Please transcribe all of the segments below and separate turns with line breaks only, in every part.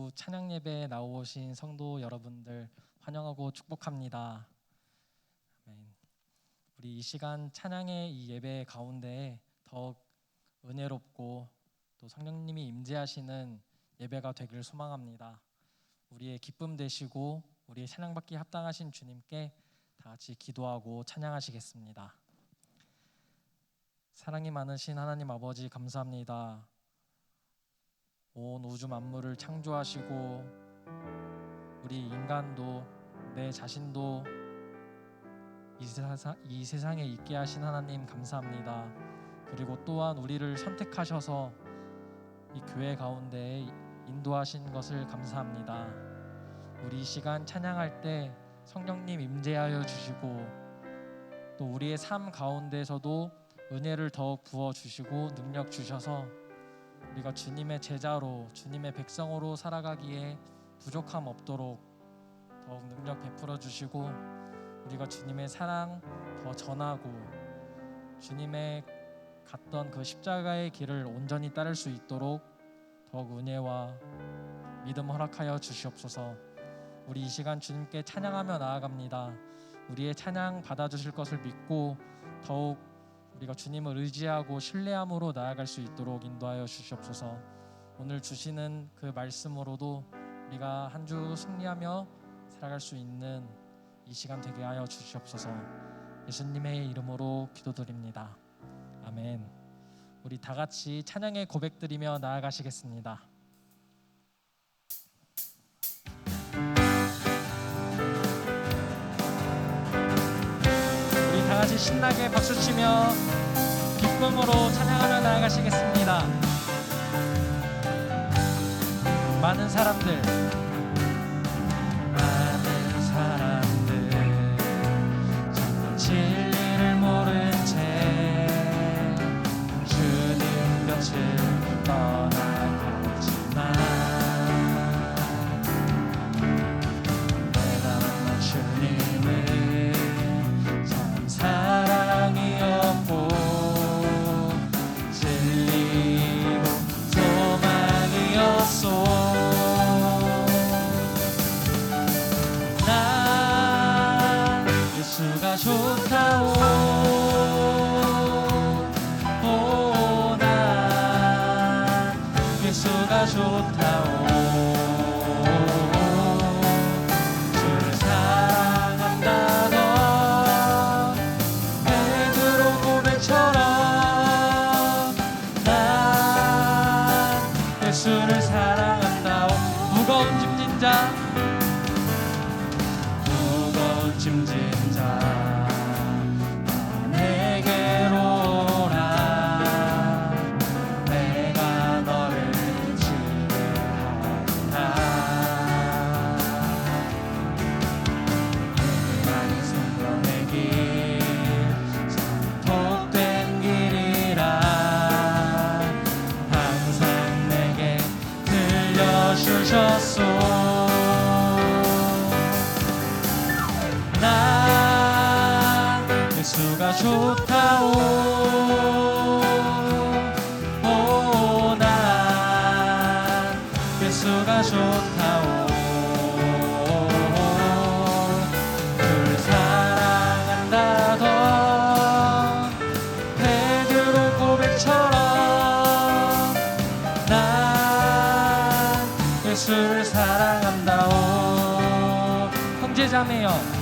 오후 찬양 예배에 나오신 성도 여러분들 환영하고 축복합니다. 아멘. 우리 이 시간 찬양의 이 예배 가운데 더욱 은혜롭고 또 성령님이 임재하시는 예배가 되길 소망합니다. 우리의 기쁨 되시고 우리의 찬양받기 합당하신 주님께 다 같이 기도하고 찬양하시겠습니다. 사랑이 많으신 하나님 아버지 감사합니다. 온 우주 만물을 창조하시고 우리 인간도 내 자신도 이 세상에 있게 하신 하나님 감사합니다. 그리고 또한 우리를 선택하셔서 이 교회 가운데 인도하신 것을 감사합니다. 우리 이 시간 찬양할 때 성령님 임재하여 주시고 또 우리의 삶 가운데서도 은혜를 더욱 부어주시고 능력 주셔서 우리가 주님의 제자로 주님의 백성으로 살아가기에 부족함 없도록 더욱 능력 베풀어 주시고 우리가 주님의 사랑 더 전하고 주님의 갔던 그 십자가의 길을 온전히 따를 수 있도록 더욱 은혜와 믿음 허락하여 주시옵소서. 우리 이 시간 주님께 찬양하며 나아갑니다. 우리의 찬양 받아주실 것을 믿고 더욱 우리가 주님을 의지하고 신뢰함으로 나아갈 수 있도록 인도하여 주시옵소서. 오늘 주시는 그 말씀으로도 우리가 한 주 승리하며 살아갈 수 있는 이 시간 되게 하여 주시옵소서. 예수님의 이름으로 기도드립니다. 아멘. 우리 다 같이 찬양의 고백드리며 나아가시겠습니다. 우리 다 같이 신나게 박수치며 기쁨으로 찬양하며 나아가시겠습니다. 많은 사람들 정말 진리를 모른 채 주님 곁을 떠나갔지만 내가 만난 주님은 참 사랑이었고 진리고 소망이었소. 예수가 좋다오. 난 예수가 좋다오. 주를 사랑한다던 베드로 고백처럼 난 예수를 사랑한다오. 무거운 짐진 자 내게로 오라. 내가 너를 지배하리라. 많은 생명의 길 선택된 길이라 항상 내게 들려주셨소. 예수가 좋다오. 난 예수가 좋다오. 주를 사랑한다던 베드로 고백처럼 난 예수를 사랑한다오. 형제자매여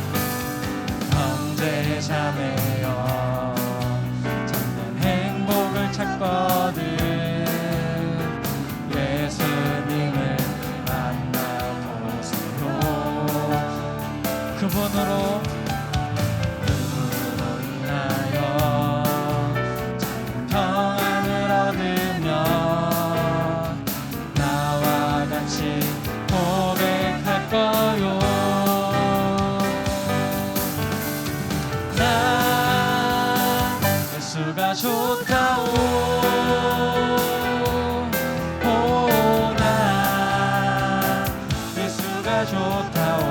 자매여 참된 행복을 찾거든 예수님을 만나보세요. 그분으로 인하여 참 평안을 얻으며 나와 같이 고백할 거요. 예수가 좋다오. 난 예수가 좋다오.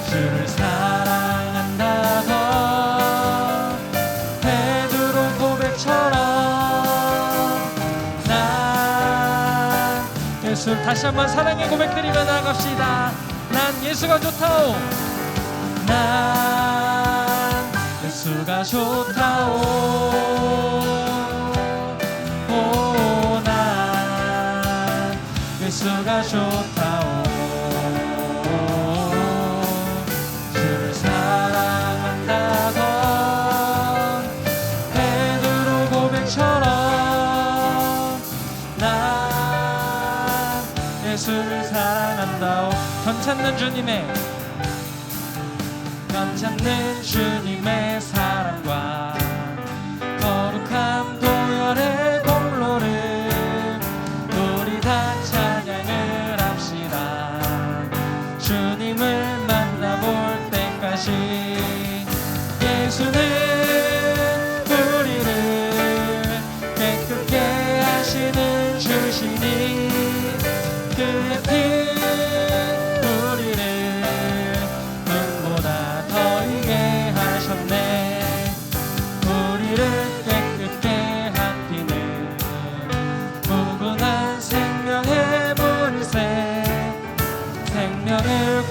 주를 사랑한다던 베드로 고백처럼 난 예수 다시 한번 사랑의 고백드리며 나아갑시다. 난 예수가 좋다오. 난 예수가 좋다오. 오, 난 예수가 좋다오. 주를 사랑한다던 베드로 고백처럼 난 예수를 사랑한다오. 변찮는 주님의 사랑과 거룩한 보혈의 공로를 우리 다 찬양을 합시다. 주님을 만나볼 때까지 예수는 우리를 깨끗게 하시는 주시니 그의 피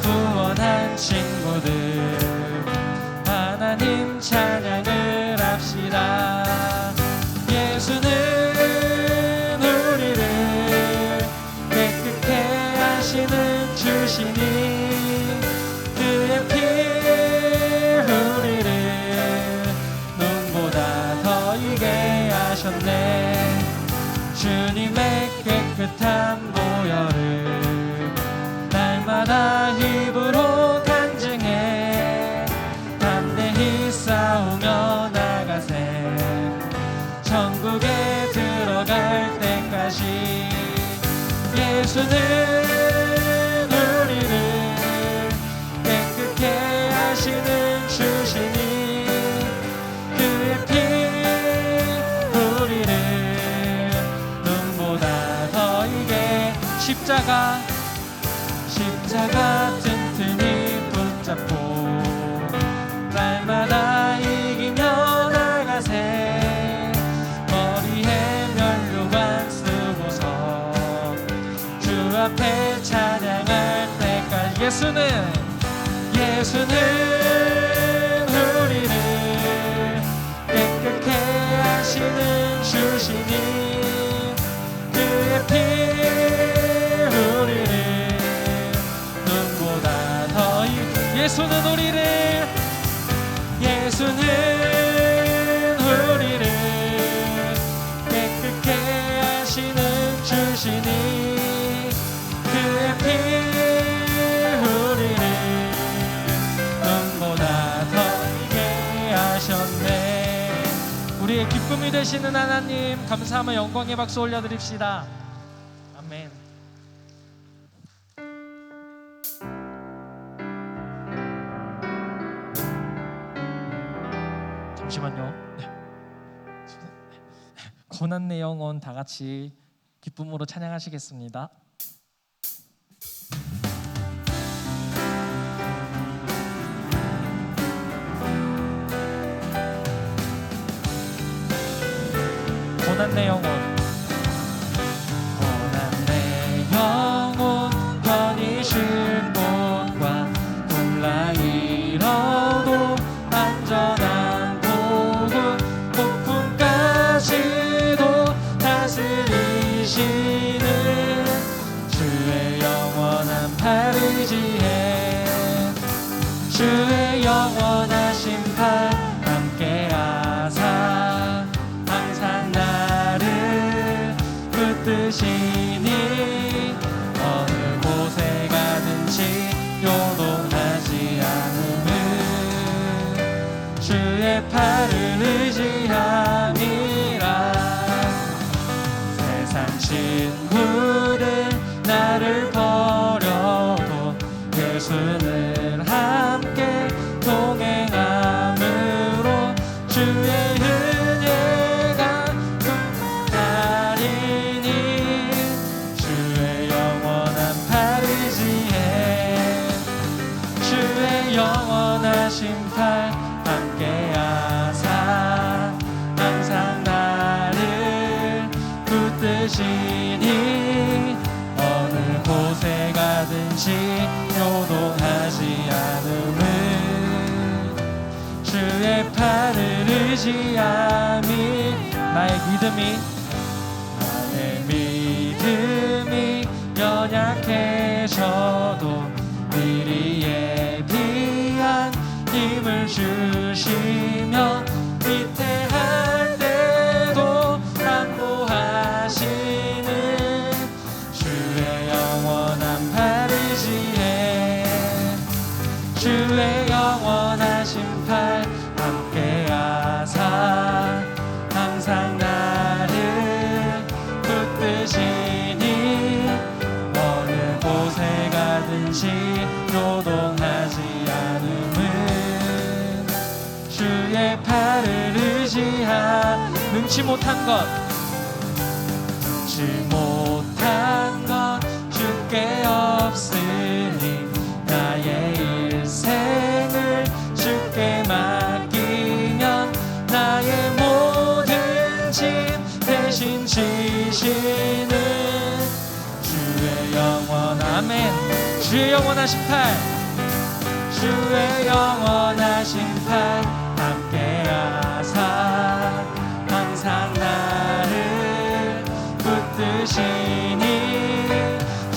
구원한 친구들 하나님 찬양을 합시다. 예수는 우리를 깨끗게 하시는 주시니 그의 피 우리를 눈보다 더 익게 하셨네. 주님의 깨끗한 보혈을 날마다 힘으로 간증해 담대히 싸우며 나가세. 천국에 들어갈 때까지 예수는 우리를 깨끗게 하시는 주시니 그의 피 우리를 눈보다 더 익게 십자가 튼튼히 붙잡고 날마다 이기며 나가세. 머리에 면류관 쓰고서 주 앞에 찬양할 때까지 예수는 우리를 깨끗게 하시는 주시니 그의 피 예수는 우리를 깨끗게 하시는 주시니 그의 피 우리를 눈보다 더 익게 하셨네. 우리의 기쁨이 되시는 하나님 감사하며 영광의 박수 올려드립시다. 아멘. 잠시만요. 고난 내 영혼 다 같이 기쁨으로 찬양하시겠습니다. 고난 내 영혼, 고난 내 영혼 편히 쉴 곳과 골라 잃어도 안전한 폭풍까지도 다스리시는 주의 영원한 팔 의지해. 주의 영원하신 팔 함께하사 항상 나를 붙드시니 어느 곳에 가든지 요동하지 않음은 주의 팔을 의지함이라. 세상 친구들 나를 버려도 예수는 함께 동행함으로 주의 은혜가 나리니 주의 영원한 팔 의지해. 주의 영원하신 팔 함께하사 항상 나를 붙드시니 어느 얼마든지 요동하지 않음은 주의 팔을 의지함이 나의 믿음이 연약해져도 미리 예비한 힘을 주시며 위태할 때도 담보하시는 주의 영원한 팔 의지해 주의 영원하신 팔 함께하사 항상 나를 붙드시니 어느 곳에 가든지 요동하지 않음은 주의 팔을 의지한 능치 못한 것 주께 없으니 나의 일생을 주께 맡기면 나의 모든 짐 대신 지시는 주의 영원 아멘 주의 영원하신 팔 주의 영원하신 팔 함께하사 항상 나를 붙드시니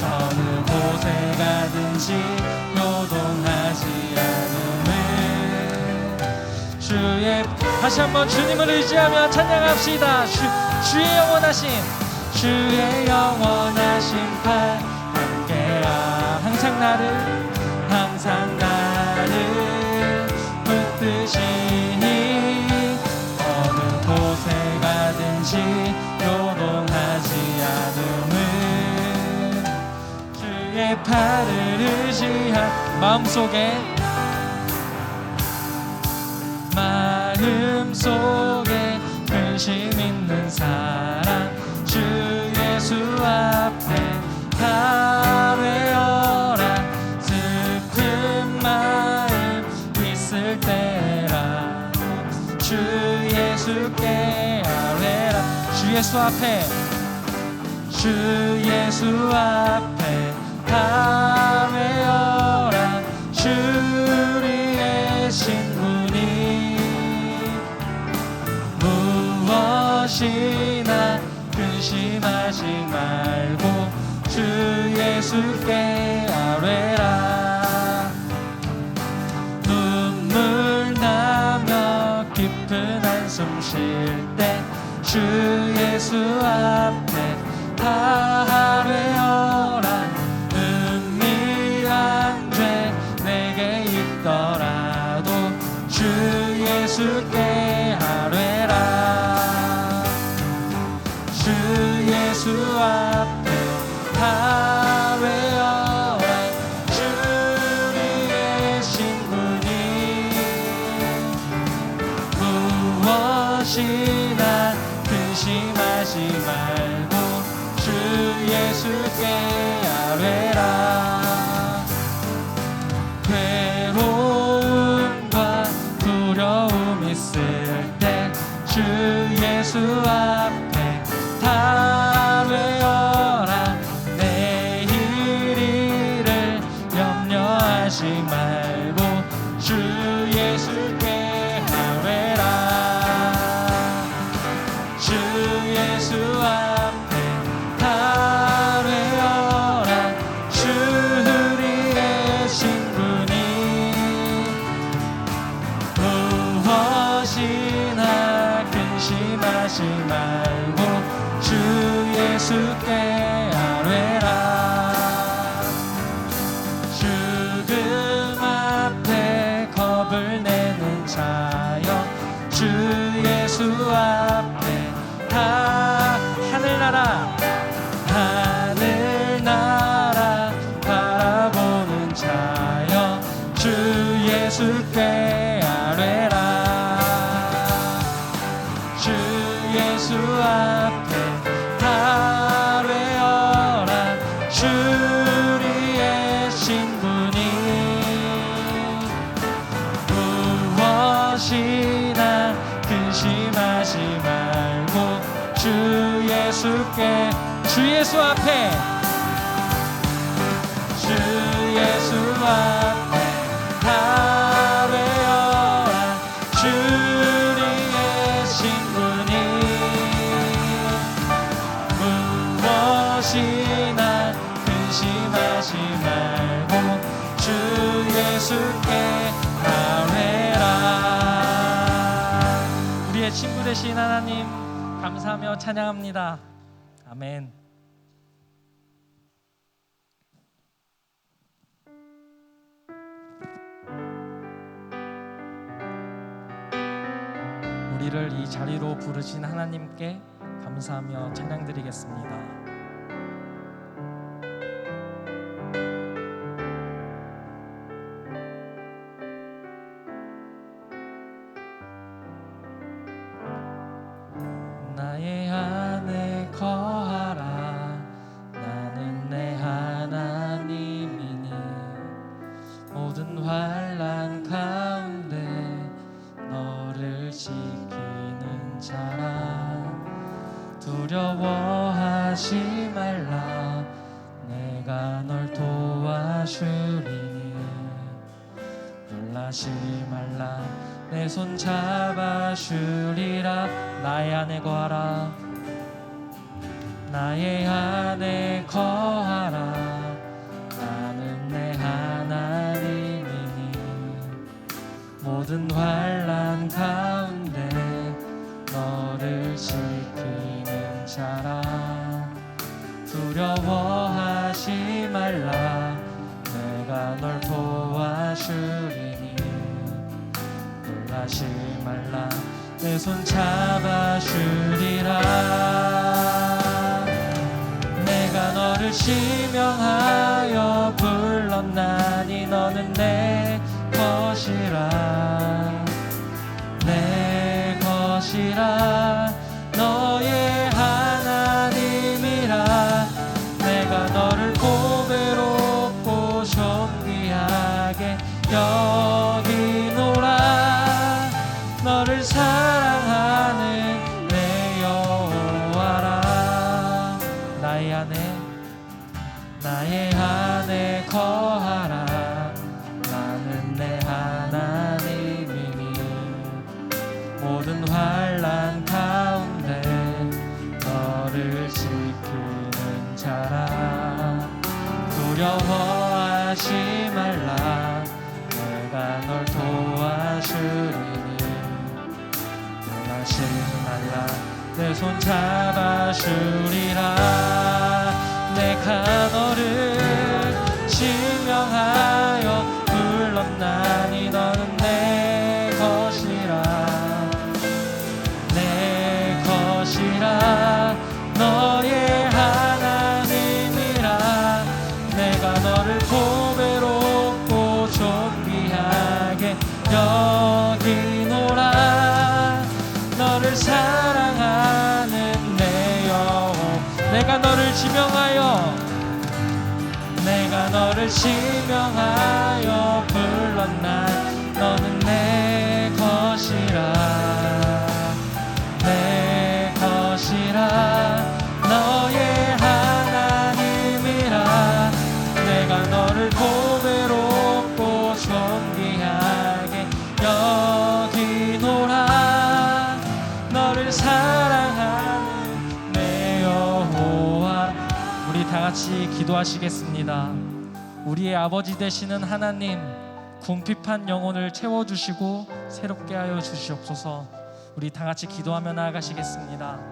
어느 곳에 가든지 요동하지 않음은 주의 다시 한번 주님을 의지하며 찬양합시다. 주의 영원하신 팔 함께야 항상 나를 붙드시니 어느 곳에 가든지 요동하지 않음은 주의 팔을 의지한 마음속에 근심 있는 사랑 주 예수 앞에 다 외어라 슬픈 마음 있을 때라 주 예수께 아뢰라 주 예수 앞에 다 외어라 주리의 신분이 무엇이나 근심하지 말고 주 예수께 아뢰라 눈물 나며 깊은 한숨 쉴 때 주 예수 앞에 다 아뢰어라 은밀한 죄 내게 있더라도 주 예수께 아뢰라 주 예수 앞에 다 외어라 주리의 신분이 무엇이나 근심하지 말고 주 예수께 아뢰라 괴로움과 두려움 있을 때 주 예수 앞에 다 외어라 내일 일을 염려하지 말고 주 예수께 아뢰라 주 예수 앞에 다 외어라 주리의 신분이 무엇이나 근심하지 말고 주 예수께 아뢰라 죽음 앞에 겁을 내는 자여 주 예수 앞에 다 하늘나라 바라보는 자여 주 예수께 아뢰라 주 예수 앞에 다 외어라 주리의 신분이 무엇이나 근심하지 말고 주 예수께 주 예수 앞에 주 예수 앞에 다 되어라. 주님 계신 분이 무엇이나 근심하지 말고 주 예수께 나외라. 우리의 친구 되신 하나님 감사하며 찬양합니다. 아멘. 우리를 이 자리로 부르신 하나님께 감사하며 찬양드리겠습니다. 나의 안에 거하라. 나는 내 하나님이니 모든 환난 가운데 너를 지키는 자라. 두려워하지 말라. 내가 널 도와주리니 놀라지 말라. 내 손 잡아주리라. 나의 안에 거하라. 나의 안에 거하라. 나는 내 하나님이니 모든 환난 가운데 너를 지키는 자라. 두려워하지 말라. 내가 널 도와주리니 놀라지 말라. 내 손 잡아주리라. 내가 너를 지명하여 불렀나니 너는 내 것이라. 내 것이라. 너의 하나님이라. 내가 너를 보배롭고 존귀하게 여기노라. 너를 사랑하는 내 여호와라. 나의 안에 거하라. 나는 내 하나님이니 모든 환난 가운데 너를 지키는 자라. 두려워하지 말라. 내가 널 도와주리니 놀라지 말라. 내 손 잡아주리라. 내가 너를 지명하여 불렀나니 너는 내 것이라. 내 것이라. 너의 하나님이라. 내가 너를 보배롭고 존귀하게 여기노라. 너를 사랑하는 내 영혼. 내가 너를 지명하여 불렀나. 너는 내 것이라. 내 것이라. 너의 하나님이라. 내가 너를 보배롭고 존귀하게 여기노라. 너를 사랑하는 내 여호와. 우리 다 같이 기도하시겠습니다. 우리의 아버지 되시는 하나님, 궁핍한 영혼을 채워주시고 새롭게 하여 주시옵소서. 우리 다 같이 기도하며 나아가시겠습니다.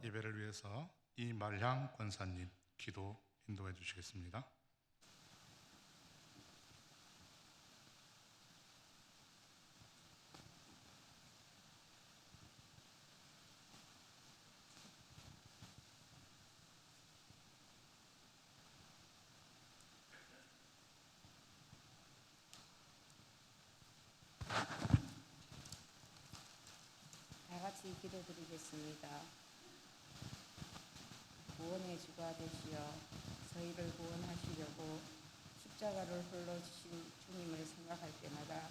예배를 위해서 이말향 권사님 기도 인도해 주시겠습니다.
다 같이 기도드리겠습니다. 구원의 주가 되시어 저희를 구원하시려고 십자가를 홀로 지신 주님을 생각할 때마다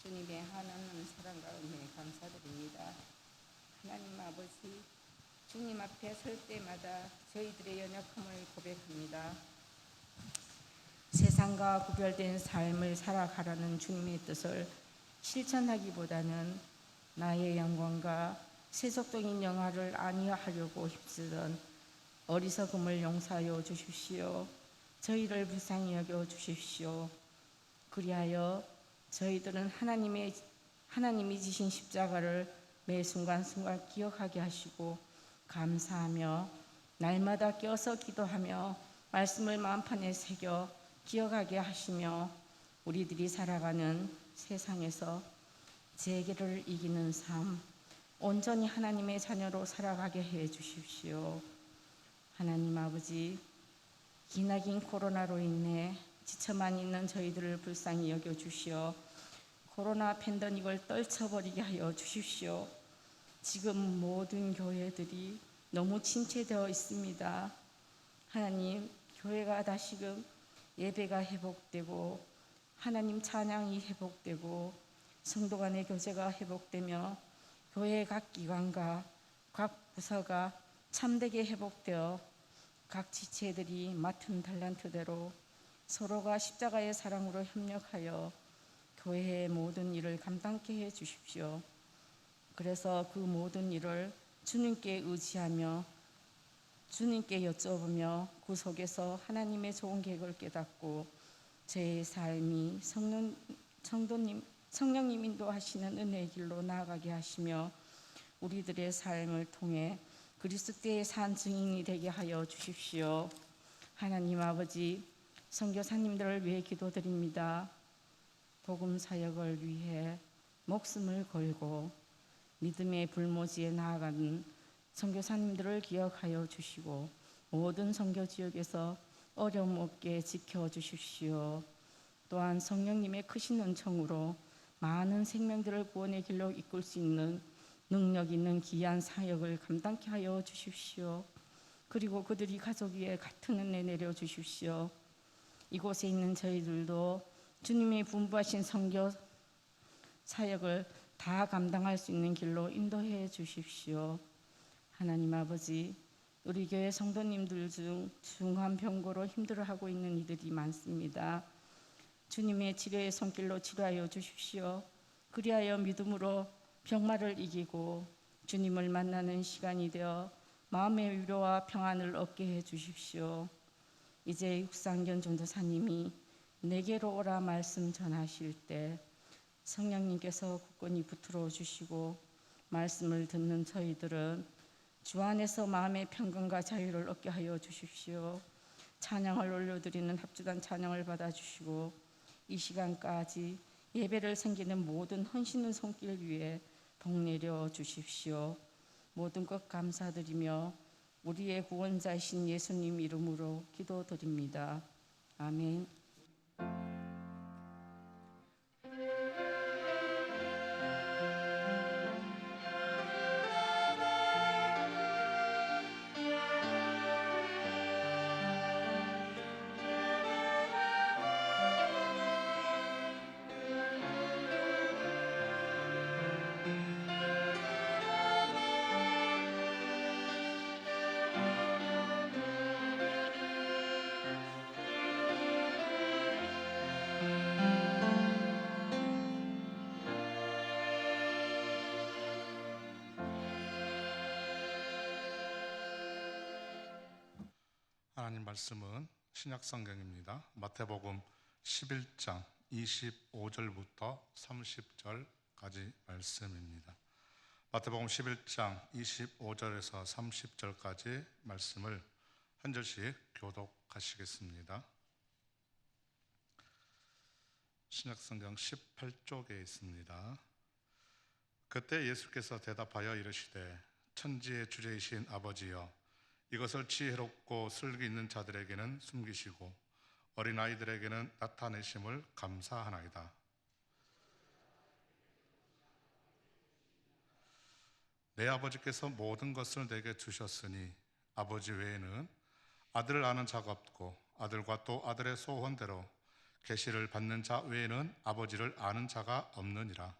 주님의 하나님 사랑과 은혜에 감사드립니다. 하나님 아버지, 주님 앞에 설 때마다 저희들의 연약함을 고백합니다. 세상과 구별된 삶을 살아가라는 주님의 뜻을 실천하기보다는 나의 영광과 세속적인 영화를 아니하려고 힘쓰던 어리석음을 용서하여 주십시오. 저희를 불쌍히 여겨 주십시오. 그리하여 저희들은 하나님이 지신 십자가를 매 순간순간 기억하게 하시고 감사하며 날마다 깨어서 기도하며 말씀을 마음판에 새겨 기억하게 하시며 우리들이 살아가는 세상에서 재계를 이기는 삶, 온전히 하나님의 자녀로 살아가게 해 주십시오. 하나님 아버지, 기나긴 코로나로 인해 지쳐만 있는 저희들을 불쌍히 여겨 주시어 코로나 팬데믹을 떨쳐버리게 하여 주십시오. 지금 모든 교회들이 너무 침체되어 있습니다. 하나님, 교회가 다시금 예배가 회복되고 하나님 찬양이 회복되고 성도 간의 교제가 회복되며 교회 각 기관과 각 부서가 참되게 회복되어 각 지체들이 맡은 달란트대로 서로가 십자가의 사랑으로 협력하여 교회의 모든 일을 감당케 해 주십시오. 그래서 그 모든 일을 주님께 의지하며 주님께 여쭤보며 그 속에서 하나님의 좋은 계획을 깨닫고 제 삶이 성령님 인도하시는 은혜의 길로 나아가게 하시며 우리들의 삶을 통해 그리스도의 산 증인이 되게 하여 주십시오. 하나님 아버지, 선교사님들을 위해 기도드립니다. 복음 사역을 위해 목숨을 걸고 믿음의 불모지에 나아가는 선교사님들을 기억하여 주시고 모든 선교 지역에서 어려움 없게 지켜주십시오. 또한 성령님의 크신 은총으로 많은 생명들을 구원의 길로 이끌 수 있는 능력 있는 귀한 사역을 감당케 하여 주십시오. 그리고 그들이 가족 위에 같은 은혜 내려 주십시오. 이곳에 있는 저희들도 주님이 분부하신 선교 사역을 다 감당할 수 있는 길로 인도해 주십시오. 하나님 아버지, 우리 교회 성도님들 중 중한 병고로 힘들어하고 있는 이들이 많습니다. 주님의 치료의 손길로 치료하여 주십시오. 그리하여 믿음으로 병마를 이기고 주님을 만나는 시간이 되어 마음의 위로와 평안을 얻게 해 주십시오. 이제 육상견 전도사님이 내게로 오라 말씀 전하실 때 성령님께서 굳건히 붙들어 주시고 말씀을 듣는 저희들은 주 안에서 마음의 평강과 자유를 얻게 하여 주십시오. 찬양을 올려드리는 합주단 찬양을 받아주시고 이 시간까지 예배를 섬기는 모든 헌신의 손길 위에 복 내려 주십시오. 모든 것 감사드리며 우리의 구원자이신 예수님 이름으로 기도드립니다. 아멘.
하나님 말씀은 신약성경입니다. 마태복음 11장 25절부터 30절까지 말씀입니다. 마태복음 11장 25절에서 30절까지 말씀을 한 절씩 교독하시겠습니다. 신약성경 18쪽에 있습니다. 그때 예수께서 대답하여 이르시되 천지의 주제이신 아버지여, 이것을 지혜롭고 슬기 있는 자들에게는 숨기시고 어린아이들에게는 나타내심을 감사하나이다. 내 아버지께서 모든 것을 내게 주셨으니 아버지 외에는 아들을 아는 자가 없고 아들과 또 아들의 소원대로 계시를 받는 자 외에는 아버지를 아는 자가 없느니라.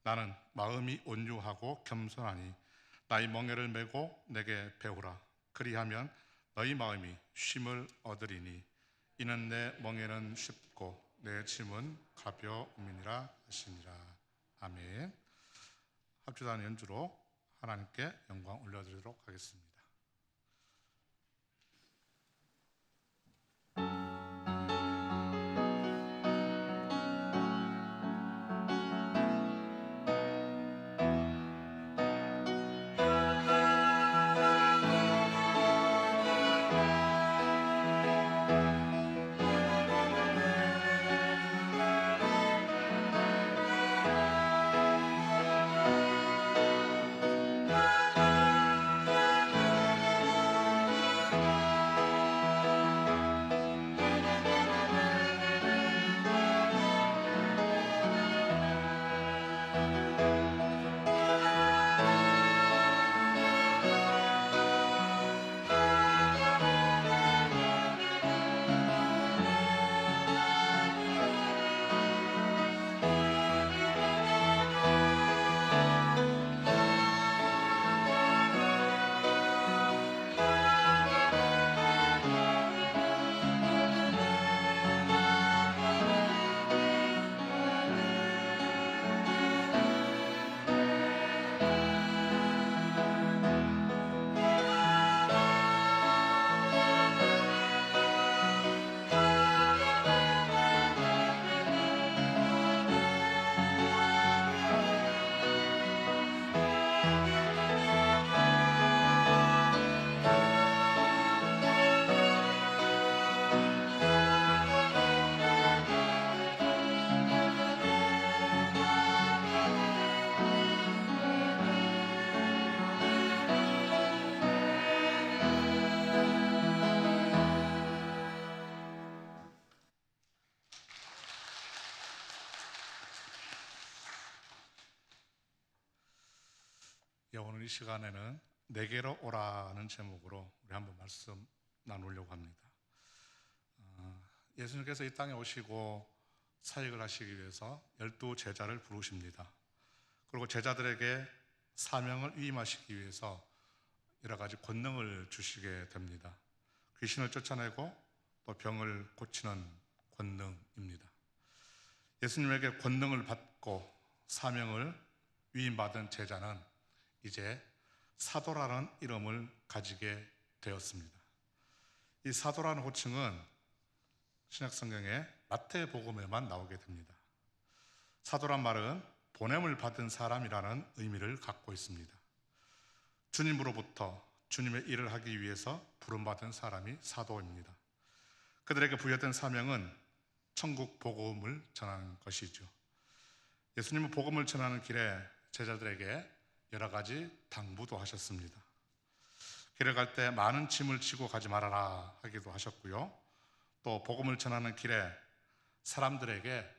나는 마음이 온유하고 겸손하니 나의 멍에를 메고 내게 배우라. 그리하면 너희 마음이 쉼을 얻으리니 이는 내 멍에는 쉽고 내 짐은 가벼움이니라 하시니라. 아멘. 합주단 연주로 하나님께 영광 올려드리도록 하겠습니다. 오늘 이 시간에는 내게로 오라는 제목으로 우리 한번 말씀 나누려고 합니다. 예수님께서 이 땅에 오시고 사역을 하시기 위해서 12제자를 부르십니다. 그리고 제자들에게 사명을 위임하시기 위해서 여러 가지 권능을 주시게 됩니다. 귀신을 쫓아내고 또 병을 고치는 권능입니다. 예수님에게 권능을 받고 사명을 위임받은 제자는 이제 사도라는 이름을 가지게 되었습니다. 이 사도라는 호칭은 신약성경에 마태복음에만 나오게 됩니다. 사도란 말은 보냄을 받은 사람이라는 의미를 갖고 있습니다. 주님으로부터 주님의 일을 하기 위해서 부름받은 사람이 사도입니다. 그들에게 부여된 사명은 천국 복음을 전하는 것이죠. 예수님은 복음을 전하는 길에 제자들에게 여러 가지 당부도 하셨습니다. 길에 갈 때 많은 짐을 지고 가지 말아라 하기도 하셨고요. 또 복음을 전하는 길에 사람들에게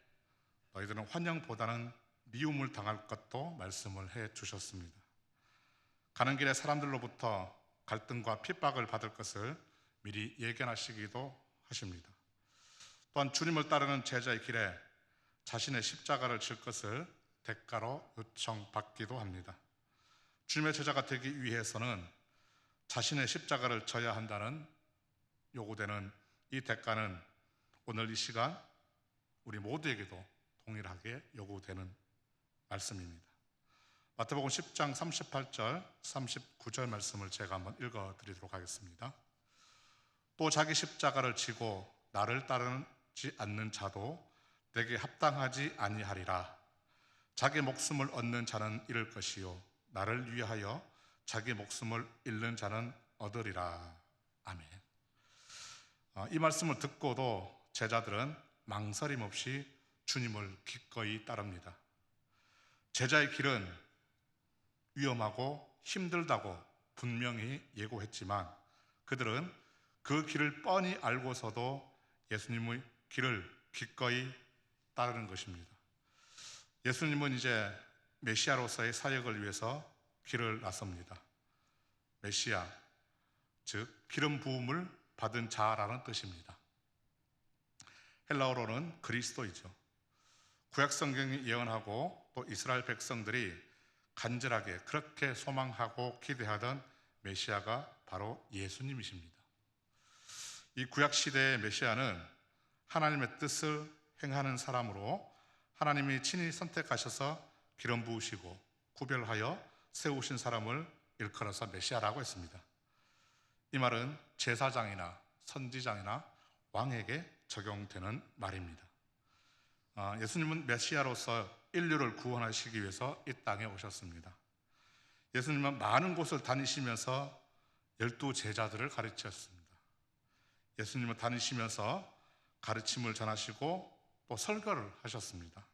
너희들은 환영보다는 미움을 당할 것도 말씀을 해 주셨습니다. 가는 길에 사람들로부터 갈등과 핍박을 받을 것을 미리 예견하시기도 하십니다. 또한 주님을 따르는 제자의 길에 자신의 십자가를 질 것을 대가로 요청받기도 합니다. 주님의 제자가 되기 위해서는 자신의 십자가를 져야 한다는 요구되는 이 대가는 오늘 이 시간 우리 모두에게도 동일하게 요구되는 말씀입니다. 마태복음 10장 38절, 39절 말씀을 제가 한번 읽어드리도록 하겠습니다. 또 자기 십자가를 지고 나를 따르는 받지 않는 자도 내게 합당하지 아니하리라. 자기 목숨을 얻는 자는 잃을 것이요 나를 위하여 자기 목숨을 잃는 자는 얻으리라. 아멘. 이 말씀을 듣고도 제자들은 망설임 없이 주님을 기꺼이 따릅니다. 제자의 길은 위험하고 힘들다고 분명히 예고했지만 그들은 그 길을 뻔히 알고서도 예수님의 길을 기꺼이 따르는 것입니다. 예수님은 이제 메시아로서의 사역을 위해서 길을 나섭니다. 메시아, 즉 기름 부음을 받은 자라는 뜻입니다. 헬라어로는 그리스도이죠. 구약 성경이 예언하고 또 이스라엘 백성들이 간절하게 그렇게 소망하고 기대하던 메시아가 바로 예수님이십니다. 이 구약 시대의 메시아는 하나님의 뜻을 행하는 사람으로 하나님이 친히 선택하셔서 기름 부으시고 구별하여 세우신 사람을 일컬어서 메시아라고 했습니다. 이 말은 제사장이나 선지자나 왕에게 적용되는 말입니다. 예수님은 메시아로서 인류를 구원하시기 위해서 이 땅에 오셨습니다. 예수님은 많은 곳을 다니시면서 12제자들을 가르치셨습니다. 예수님은 다니시면서 가르침을 전하시고 또 설교를 하셨습니다.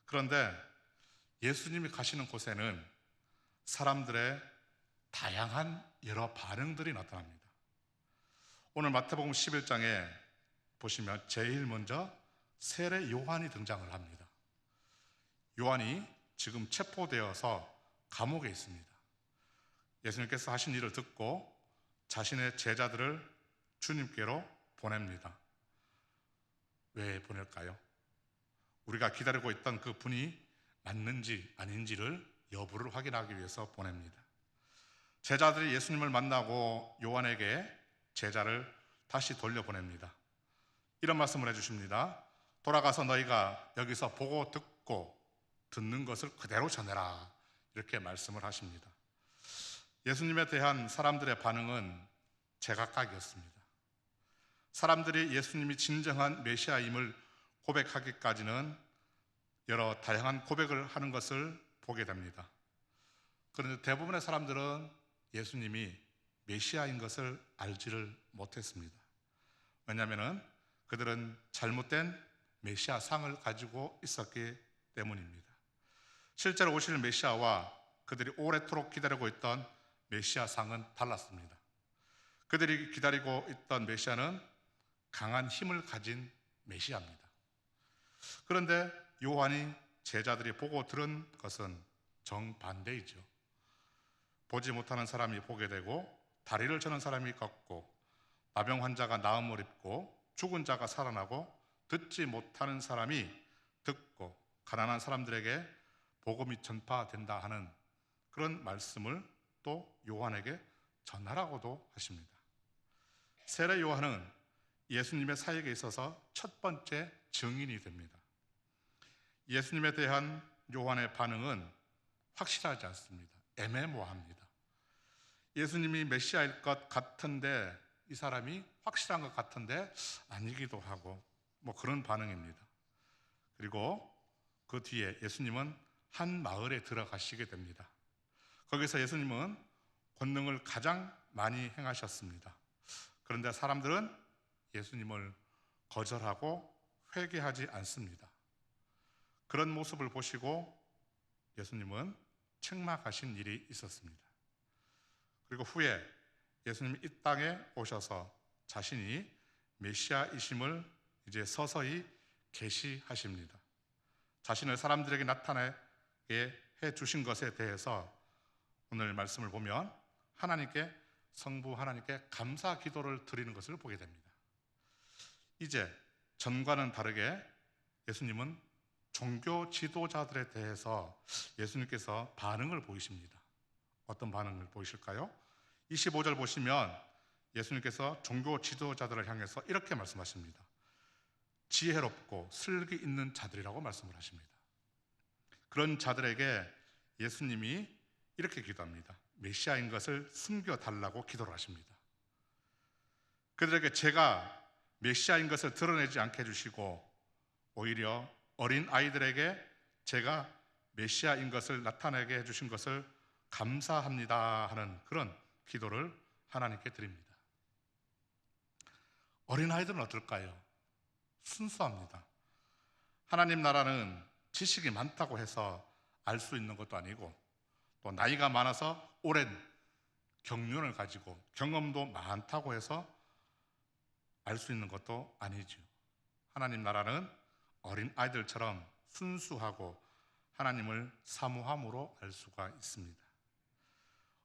그런데 예수님이 가시는 곳에는 사람들의 다양한 여러 반응들이 나타납니다. 오늘 마태복음 11장에 보시면 제일 먼저 세례 요한이 등장을 합니다. 요한이 지금 체포되어서 감옥에 있습니다. 예수님께서 하신 일을 듣고 자신의 제자들을 주님께로 보냅니다. 왜 보낼까요? 우리가 기다리고 있던 그 분이 맞는지 아닌지를 여부를 확인하기 위해서 보냅니다. 제자들이 예수님을 만나고 요한에게 제자를 다시 돌려보냅니다. 이런 말씀을 해주십니다. 돌아가서 너희가 여기서 보고 듣고 듣는 것을 그대로 전해라. 이렇게 말씀을 하십니다. 예수님에 대한 사람들의 반응은 제각각이었습니다. 사람들이 예수님이 진정한 메시아임을 고백하기까지는 여러 다양한 고백을 하는 것을 보게 됩니다. 그런데 대부분의 사람들은 예수님이 메시아인 것을 알지를 못했습니다. 왜냐하면 그들은 잘못된 메시아 상을 가지고 있었기 때문입니다. 실제로 오실 메시아와 그들이 오래도록 기다리고 있던 메시아 상은 달랐습니다. 그들이 기다리고 있던 메시아는 강한 힘을 가진 메시아입니다. 그런데 요한이 제자들이 보고 들은 것은 정반대이죠. 보지 못하는 사람이 보게 되고 다리를 저는 사람이 걷고 나병 환자가 나음을 입고 죽은 자가 살아나고 듣지 못하는 사람이 듣고 가난한 사람들에게 복음이 전파된다 하는 그런 말씀을 또 요한에게 전하라고도 하십니다. 세례 요한은 예수님의 사역에 있어서 첫 번째 증인이 됩니다. 예수님에 대한 요한의 반응은 확실하지 않습니다. 애매모호합니다. 예수님이 메시아일 것 같은데 이 사람이 확실한 것 같은데 아니기도 하고 뭐 그런 반응입니다. 그리고 그 뒤에 예수님은 한 마을에 들어가시게 됩니다. 거기서 예수님은 권능을 가장 많이 행하셨습니다. 그런데 사람들은 예수님을 거절하고 회개하지 않습니다. 그런 모습을 보시고 예수님은 책망하신 일이 있었습니다. 그리고 후에 예수님이 이 땅에 오셔서 자신이 메시아이심을 이제 서서히 계시하십니다. 자신을 사람들에게 나타나게 해 주신 것에 대해서 오늘 말씀을 보면 하나님께 성부 하나님께 감사 기도를 드리는 것을 보게 됩니다. 이제 전과는 다르게 예수님은 종교 지도자들에 대해서 예수님께서 반응을 보이십니다. 어떤 반응을 보이실까요? 25절 보시면 예수님께서 종교 지도자들을 향해서 이렇게 말씀하십니다. 지혜롭고 슬기 있는 자들이라고 말씀을 하십니다. 그런 자들에게 예수님이 이렇게 기도합니다. 메시아인 것을 숨겨달라고 기도를 하십니다. 그들에게 제가 메시아인 것을 드러내지 않게 해주시고 오히려 어린 아이들에게 제가 메시아인 것을 나타내게 해주신 것을 감사합니다 하는 그런 기도를 하나님께 드립니다. 어린아이들은 어떨까요? 순수합니다. 하나님 나라는 지식이 많다고 해서 알 수 있는 것도 아니고 또 나이가 많아서 오랜 경륜을 가지고 경험도 많다고 해서 알 수 있는 것도 아니죠. 하나님 나라는 어린아이들처럼 순수하고 하나님을 사모함으로 알 수가 있습니다.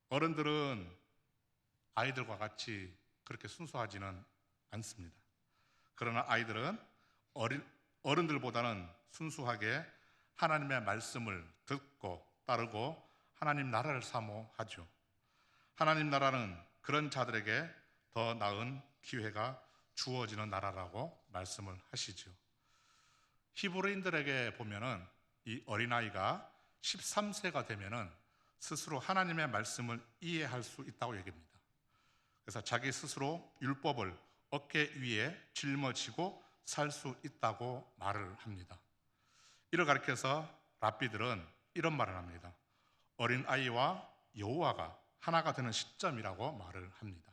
어른들은 아이들과 같이 그렇게 순수하지는 않습니다. 그러나 아이들은 어른들보다는 순수하게 하나님의 말씀을 듣고 따르고 하나님 나라를 사모하죠. 하나님 나라는 그런 자들에게 더 나은 기회가 주어지는 나라라고 말씀을 하시죠. 히브리인들에게 보면은 이 어린아이가 13세가 되면은 스스로 하나님의 말씀을 이해할 수 있다고 얘기합니다. 그래서 자기 스스로 율법을 어깨 위에 짊어지고 살 수 있다고 말을 합니다. 이를 가리켜서 랍비들은 이런 말을 합니다. 어린아이와 여호와가 하나가 되는 시점이라고 말을 합니다.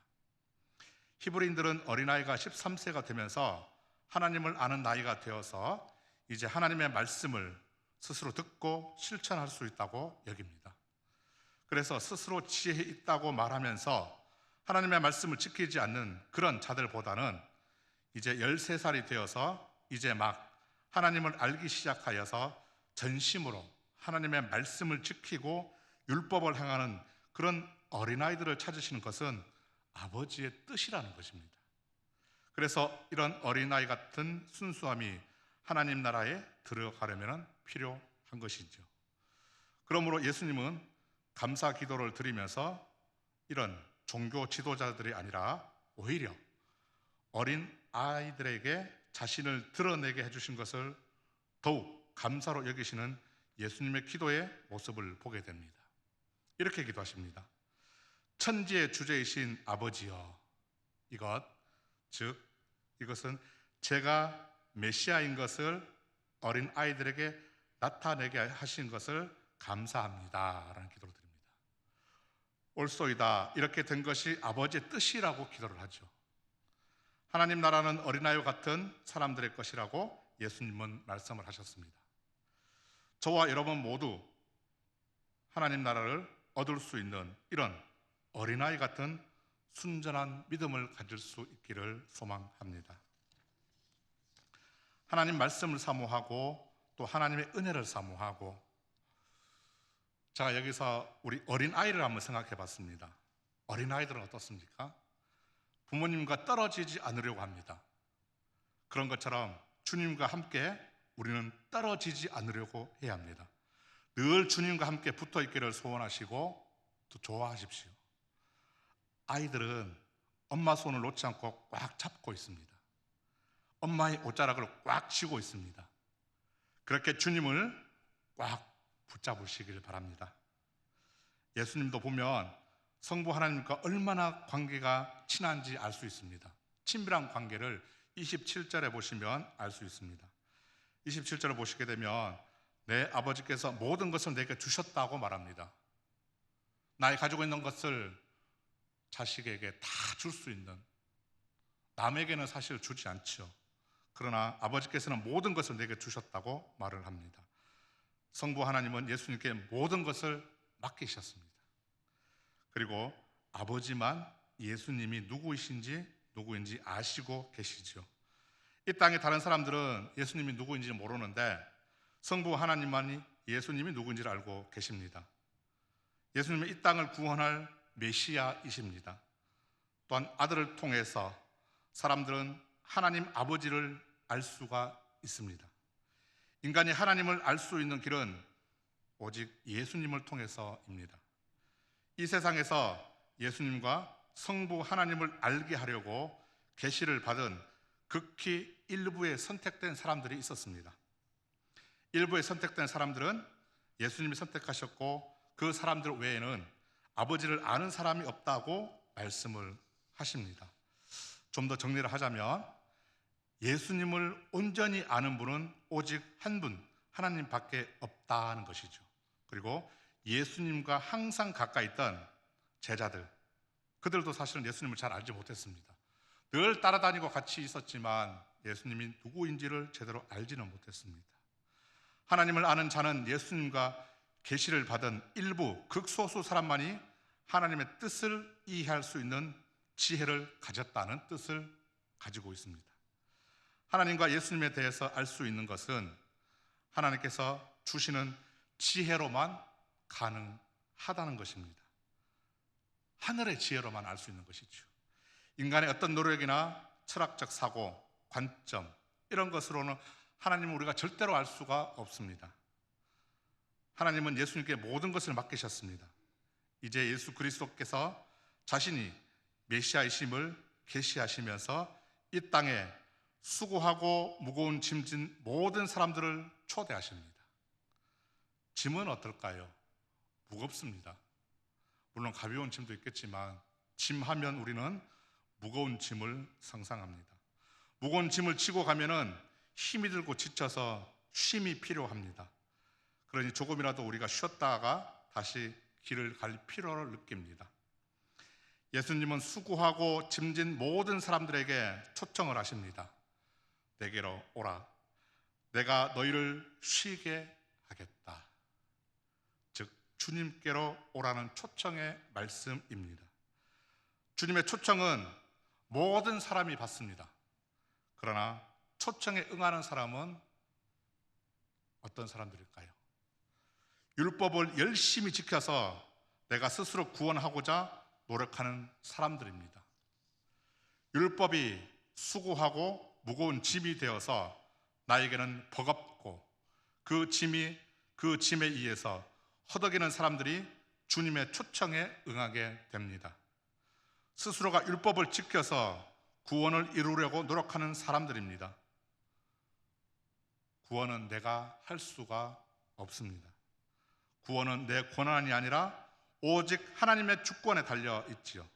히브리인들은 어린아이가 13세가 되면서 하나님을 아는 나이가 되어서 이제 하나님의 말씀을 스스로 듣고 실천할 수 있다고 여깁니다. 그래서 스스로 지혜 있다고 말하면서 하나님의 말씀을 지키지 않는 그런 자들보다는 이제 13살이 되어서 이제 막 하나님을 알기 시작하여서 전심으로 하나님의 말씀을 지키고 율법을 행하는 그런 어린아이들을 찾으시는 것은 아버지의 뜻이라는 것입니다. 그래서 이런 어린아이 같은 순수함이 하나님 나라에 들어가려면 필요한 것이죠. 그러므로 예수님은 감사 기도를 드리면서 이런 종교 지도자들이 아니라 오히려 어린 아이들에게 자신을 드러내게 해주신 것을 더욱 감사로 여기시는 예수님의 기도의 모습을 보게 됩니다. 이렇게 기도하십니다. 천지의 주제이신 아버지여, 이것은 제가 메시아인 것을 어린 아이들에게 나타내게 하신 것을 감사합니다 라는 기도를 드립니다. 옳소이다, 이렇게 된 것이 아버지의 뜻이라고 기도를 하죠. 하나님 나라는 어린아이와 같은 사람들의 것이라고 예수님은 말씀을 하셨습니다. 저와 여러분 모두 하나님 나라를 얻을 수 있는 이런 어린아이 같은 순전한 믿음을 가질 수 있기를 소망합니다. 하나님 말씀을 사모하고 또 하나님의 은혜를 사모하고, 제가 여기서 우리 어린아이를 한번 생각해 봤습니다. 어린아이들은 어떻습니까? 부모님과 떨어지지 않으려고 합니다. 그런 것처럼 주님과 함께 우리는 떨어지지 않으려고 해야 합니다. 늘 주님과 함께 붙어 있기를 소원하시고 또 좋아하십시오. 아이들은 엄마 손을 놓지 않고 꽉 잡고 있습니다. 엄마의 옷자락을 꽉 쥐고 있습니다. 그렇게 주님을 꽉 붙잡으시길 바랍니다. 예수님도 보면 성부 하나님과 얼마나 관계가 친한지 알 수 있습니다. 친밀한 관계를 27절에 보시면 알 수 있습니다. 27절을 보시게 되면 내 아버지께서 모든 것을 내게 주셨다고 말합니다. 나의 가지고 있는 것을 자식에게 다 줄 수 있는, 남에게는 사실 주지 않죠. 그러나 아버지께서는 모든 것을 내게 주셨다고 말을 합니다. 성부 하나님은 예수님께 모든 것을 맡기셨습니다. 그리고 아버지만 예수님이 누구인지 아시고 계시죠. 이 땅의 다른 사람들은 예수님이 누구인지 모르는데 성부 하나님만이 예수님이 누구인지를 알고 계십니다. 예수님은 이 땅을 구원할 메시아이십니다. 또한 아들을 통해서 사람들은 하나님 아버지를 알 수가 있습니다. 인간이 하나님을 알 수 있는 길은 오직 예수님을 통해서입니다. 이 세상에서 예수님과 성부 하나님을 알게 하려고 계시를 받은 극히 일부의 선택된 사람들이 있었습니다. 일부의 선택된 사람들은 예수님이 선택하셨고 그 사람들 외에는 아버지를 아는 사람이 없다고 말씀을 하십니다. 좀 더 정리를 하자면 예수님을 온전히 아는 분은 오직 한 분, 하나님밖에 없다는 것이죠. 그리고 예수님과 항상 가까이 있던 제자들, 그들도 사실은 예수님을 잘 알지 못했습니다. 늘 따라다니고 같이 있었지만 예수님이 누구인지를 제대로 알지는 못했습니다. 하나님을 아는 자는 예수님과 계시를 받은 일부 극소수 사람만이 하나님의 뜻을 이해할 수 있는 지혜를 가졌다는 뜻을 가지고 있습니다. 하나님과 예수님에 대해서 알 수 있는 것은 하나님께서 주시는 지혜로만 가능하다는 것입니다. 하늘의 지혜로만 알 수 있는 것이죠. 인간의 어떤 노력이나 철학적 사고, 관점 이런 것으로는 하나님을 우리가 절대로 알 수가 없습니다. 하나님은 예수님께 모든 것을 맡기셨습니다. 이제 예수 그리스도께서 자신이 메시아이심을 계시하시면서 이 땅에 수고하고 무거운 짐진 모든 사람들을 초대하십니다. 짐은 어떨까요? 무겁습니다. 물론 가벼운 짐도 있겠지만 짐하면 우리는 무거운 짐을 상상합니다. 무거운 짐을 지고 가면은 힘이 들고 지쳐서 쉼이 필요합니다. 그러니 조금이라도 우리가 쉬었다가 다시 길을 갈 필요를 느낍니다. 예수님은 수고하고 짐진 모든 사람들에게 초청을 하십니다. 내게로 오라. 내가 너희를 쉬게 하겠다. 즉 주님께로 오라는 초청의 말씀입니다. 주님의 초청은 모든 사람이 받습니다. 그러나 초청에 응하는 사람은 어떤 사람들일까요? 율법을 열심히 지켜서 내가 스스로 구원하고자 노력하는 사람들입니다. 율법이 수고하고 무거운 짐이 되어서 나에게는 버겁고 그 짐에 의해서 허덕이는 사람들이 주님의 초청에 응하게 됩니다. 스스로가 율법을 지켜서 구원을 이루려고 노력하는 사람들입니다. 구원은 내가 할 수가 없습니다. 구원은 내 권한이 아니라 오직 하나님의 주권에 달려 있지요.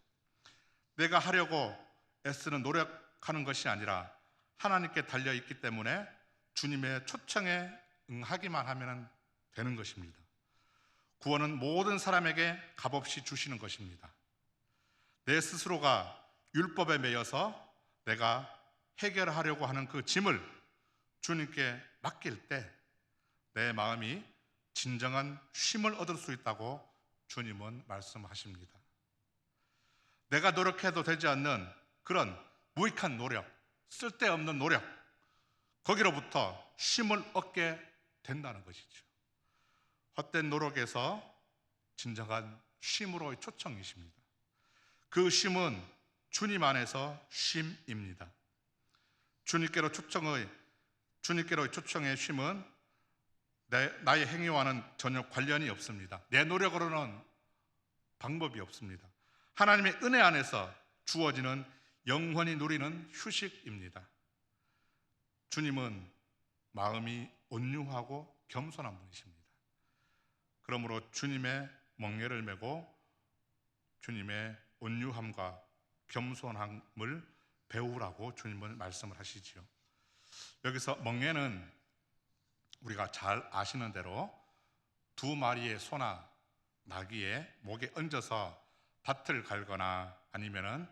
내가 하려고 애쓰는 노력하는 것이 아니라 하나님께 달려 있기 때문에 주님의 초청에 응하기만 하면 되는 것입니다. 구원은 모든 사람에게 값없이 주시는 것입니다. 내 스스로가 율법에 매여서 내가 해결하려고 하는 그 짐을 주님께 맡길 때 내 마음이 진정한 쉼을 얻을 수 있다고 주님은 말씀하십니다. 내가 노력해도 되지 않는 그런 무익한 노력, 쓸데없는 노력, 거기로부터 쉼을 얻게 된다는 것이죠. 헛된 노력에서 진정한 쉼으로의 초청이십니다. 그 쉼은 주님 안에서 쉼입니다. 주님께로 초청의 쉼은 나의 행위와는 전혀 관련이 없습니다. 내 노력으로는 방법이 없습니다. 하나님의 은혜 안에서 주어지는 영원히 누리는 휴식입니다. 주님은 마음이 온유하고 겸손한 분이십니다. 그러므로 주님의 멍에를 메고 주님의 온유함과 겸손함을 배우라고 주님은 말씀을 하시지요. 여기서 멍에는 우리가 잘 아시는 대로 두 마리의 소나 나귀의 목에 얹어서 밭을 갈거나 아니면은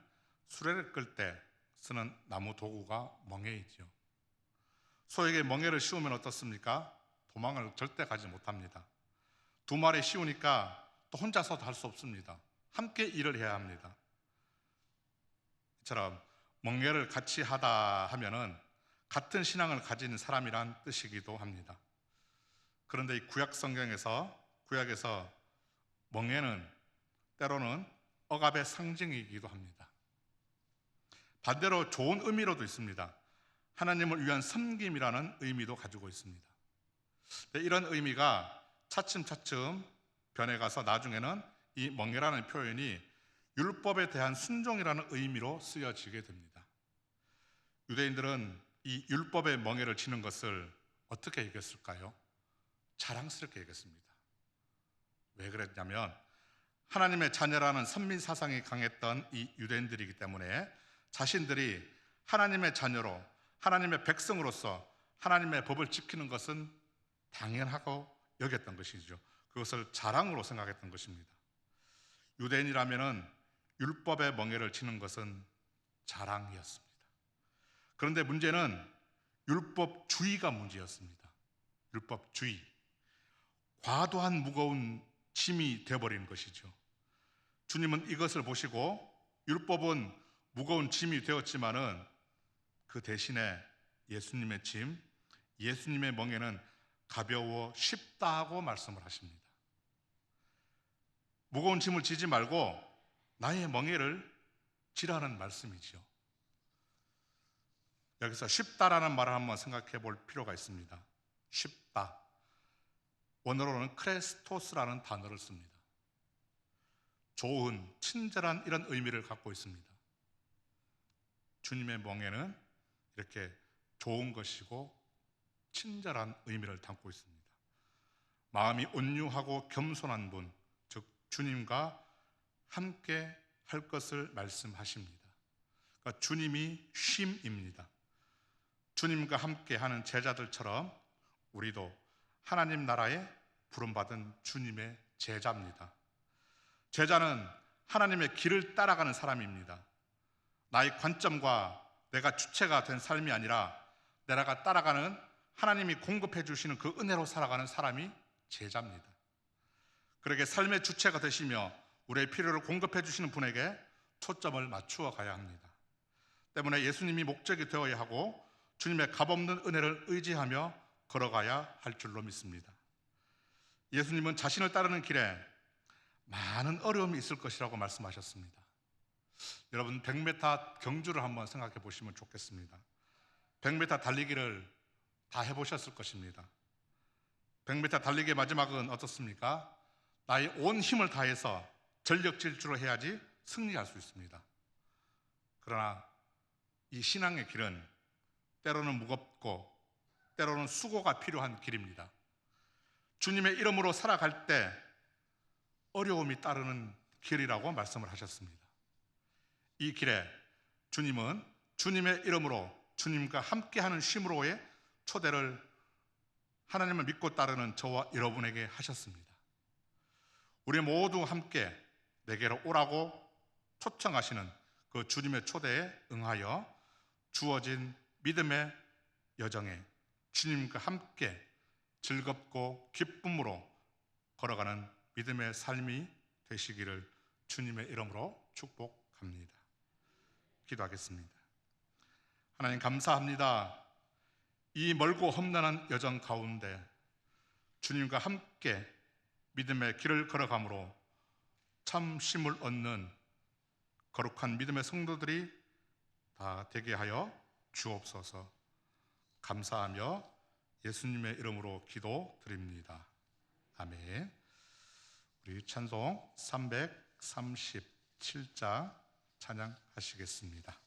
수레를 끌 때 쓰는 나무 도구가 멍에이죠. 소에게 멍에를 씌우면 어떻습니까? 도망을 절대 가지 못합니다. 두 마리 씌우니까 또 혼자서도 할 수 없습니다. 함께 일을 해야 합니다. 이처럼 멍에를 같이 하다 하면은 같은 신앙을 가진 사람이란 뜻이기도 합니다. 그런데 이 구약에서 멍에는 때로는 억압의 상징이기도 합니다. 반대로 좋은 의미로도 있습니다. 하나님을 위한 섬김이라는 의미도 가지고 있습니다. 이런 의미가 차츰차츰 변해가서 나중에는 이 멍에라는 표현이 율법에 대한 순종이라는 의미로 쓰여지게 됩니다. 유대인들은 이 율법의 멍에를 치는 것을 어떻게 여겼을까요? 자랑스럽게 여겼습니다. 왜 그랬냐면 하나님의 자녀라는 선민 사상이 강했던 이 유대인들이기 때문에 자신들이 하나님의 자녀로 하나님의 백성으로서 하나님의 법을 지키는 것은 당연하고 여겼던 것이죠. 그것을 자랑으로 생각했던 것입니다. 유대인이라면은 율법의 멍에를 치는 것은 자랑이었습니다. 그런데 문제는 율법주의가 문제였습니다. 율법주의, 과도한 무거운 짐이 되어버린 것이죠. 주님은 이것을 보시고 율법은 무거운 짐이 되었지만은 그 대신에 예수님의 짐, 예수님의 멍에는 가벼워 쉽다고 말씀을 하십니다. 무거운 짐을 지지 말고 나의 멍에를 지라는 말씀이죠. 여기서 쉽다라는 말을 한번 생각해 볼 필요가 있습니다. 쉽다. 원어로는 크레스토스라는 단어를 씁니다. 좋은, 친절한 이런 의미를 갖고 있습니다. 주님의 멍에는 이렇게 좋은 것이고 친절한 의미를 담고 있습니다. 마음이 온유하고 겸손한 분, 즉 주님과 함께 할 것을 말씀하십니다. 그러니까 주님이 쉼입니다. 주님과 함께 하는 제자들처럼 우리도 하나님 나라에 부름받은 주님의 제자입니다. 제자는 하나님의 길을 따라가는 사람입니다. 나의 관점과 내가 주체가 된 삶이 아니라 내가 따라가는 하나님이 공급해 주시는 그 은혜로 살아가는 사람이 제자입니다. 그러게 삶의 주체가 되시며 우리의 필요를 공급해 주시는 분에게 초점을 맞추어 가야 합니다. 때문에 예수님이 목적이 되어야 하고 주님의 값없는 은혜를 의지하며 걸어가야 할 줄로 믿습니다. 예수님은 자신을 따르는 길에 많은 어려움이 있을 것이라고 말씀하셨습니다. 여러분 100m 경주를 한번 생각해 보시면 좋겠습니다. 100m 달리기를 다 해보셨을 것입니다. 100m 달리기의 마지막은 어떻습니까? 나의 온 힘을 다해서 전력 질주를 해야지 승리할 수 있습니다. 그러나 이 신앙의 길은 때로는 무겁고 때로는 수고가 필요한 길입니다. 주님의 이름으로 살아갈 때 어려움이 따르는 길이라고 말씀을 하셨습니다. 이 길에 주님은 주님의 이름으로 주님과 함께하는 쉼으로의 초대를 하나님을 믿고 따르는 저와 여러분에게 하셨습니다. 우리 모두 함께 내게로 오라고 초청하시는 그 주님의 초대에 응하여 주어진 믿음의 여정에 주님과 함께 즐겁고 기쁨으로 걸어가는 믿음의 삶이 되시기를 주님의 이름으로 축복합니다. 기도하겠습니다. 하나님 감사합니다. 이 멀고 험난한 여정 가운데 주님과 함께 믿음의 길을 걸어감으로 참 쉼을 얻는 거룩한 믿음의 성도들이 다 되게 하여 주옵소서. 감사하며 예수님의 이름으로 기도드립니다. 아멘. 우리 찬송 337장 찬양하시겠습니다.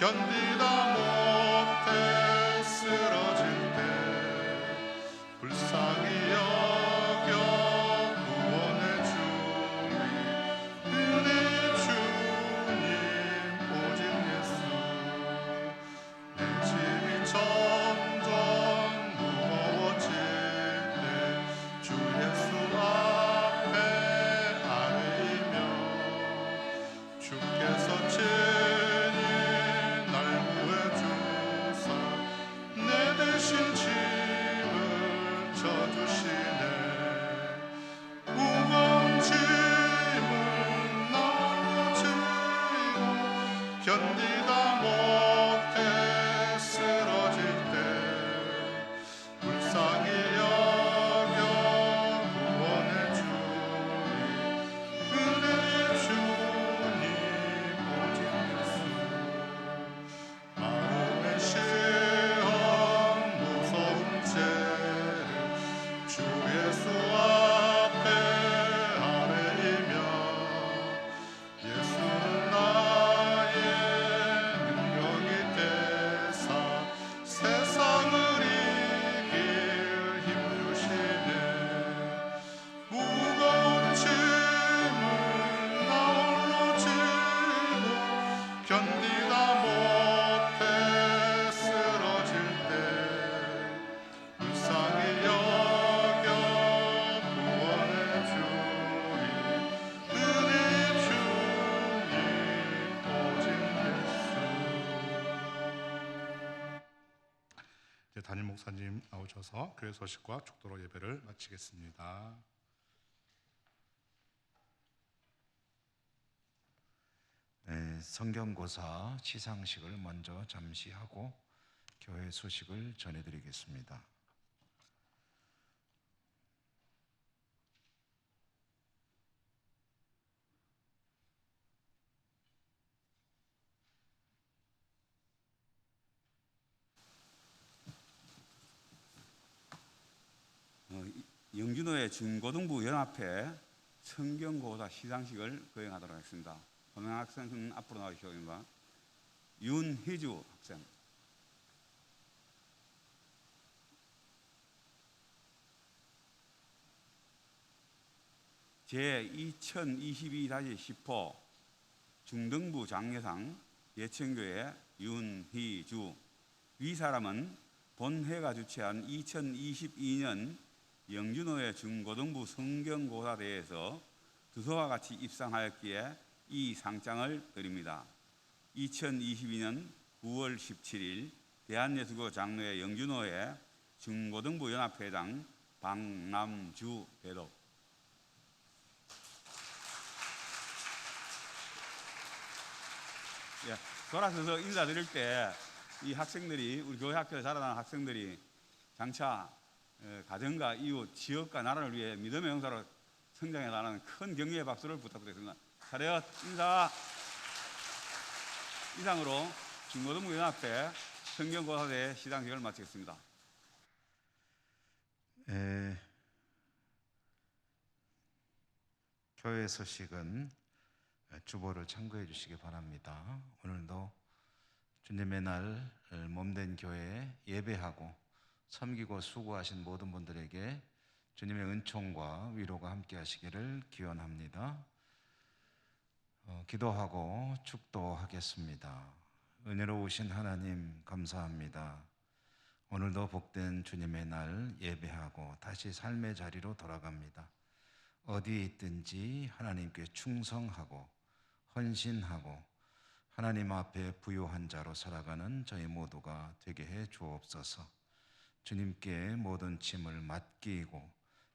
견디다 못해 쓰러질 때 불쌍히 여겨 구원해 주니 은혜 주님 견디다 못해 쓰러질 때 불쌍히 여겨 구원해 주니 은혜의 주님 오직 예수 마음의 시험 무서운 죄를 주 예수 앞에 아뢰이며 예수는 나의 능력이 되사 세상을 이길 힘 주시네 무거운 짐을 나 홀로 지고 견디다 못해 쓰러질 때 불쌍히 여겨 구원해 주니 은혜의 주님 오직 예수. 이제 담임 목사님 나오셔서 교회 소식과 축도로 예배를 마치겠습니다.
성경고사 시상식을 먼저 잠시 하고 교회 소식을 전해드리겠습니다.
영준호의 중고등부 연합회 성경고사 시상식을 거행하도록 하겠습니다. 범행 학생은 앞으로 나와주시기 바랍니다. 윤희주 학생. 제 2022-10호 중등부 장려상 예천교회 윤희주. 위 사람은 본회가 주최한 2022년 영준호의 중고등부 성경고사대회에서 두서와 같이 입상하였기에 이 상장을 드립니다. 2022년 9월 17일 대한예수교 장로회 영준호회 중고등부 연합회장 박남주 대독. 돌아서서 인사드릴 때 이 학생들이 우리 교회 학교에 자라나는 학생들이 장차 가정과 이웃, 지역과 나라를 위해 믿음의 용사로 성장해 나가는 큰 격려의 박수를 부탁드리겠습니다. 차렷 인사. 이상으로 중고등부 연합회 성경고사대회 시상식을 마치겠습니다.
교회 소식은 주보를 참고해 주시기 바랍니다. 오늘도 주님의 날 몸된 교회에 예배하고 섬기고 수고하신 모든 분들에게 주님의 은총과 위로가 함께 하시기를 기원합니다. 기도하고 축도하겠습니다. 은혜로우신 하나님 감사합니다. 오늘도 복된 주님의 날 예배하고 다시 삶의 자리로 돌아갑니다. 어디에 있든지 하나님께 충성하고 헌신하고 하나님 앞에 부요한 자로 살아가는 저희 모두가 되게 해 주옵소서. 주님께 모든 짐을 맡기고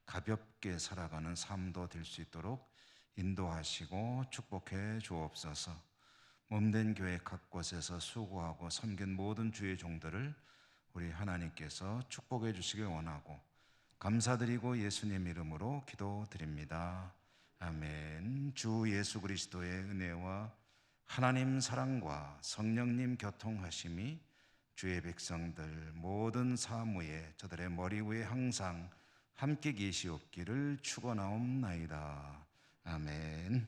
가볍게 살아가는 삶도 될 수 있도록 인도하시고 축복해 주옵소서. 몸된 교회 각 곳에서 수고하고 섬긴 모든 주의 종들을 우리 하나님께서 축복해 주시길 원하고 감사드리고 예수님 이름으로 기도드립니다. 아멘. 주 예수 그리스도의 은혜와 하나님 사랑과 성령님 교통하심이 주의 백성들 모든 사무에 저들의 머리 위에 항상 함께 계시옵기를 축원하옵나이다. 아멘.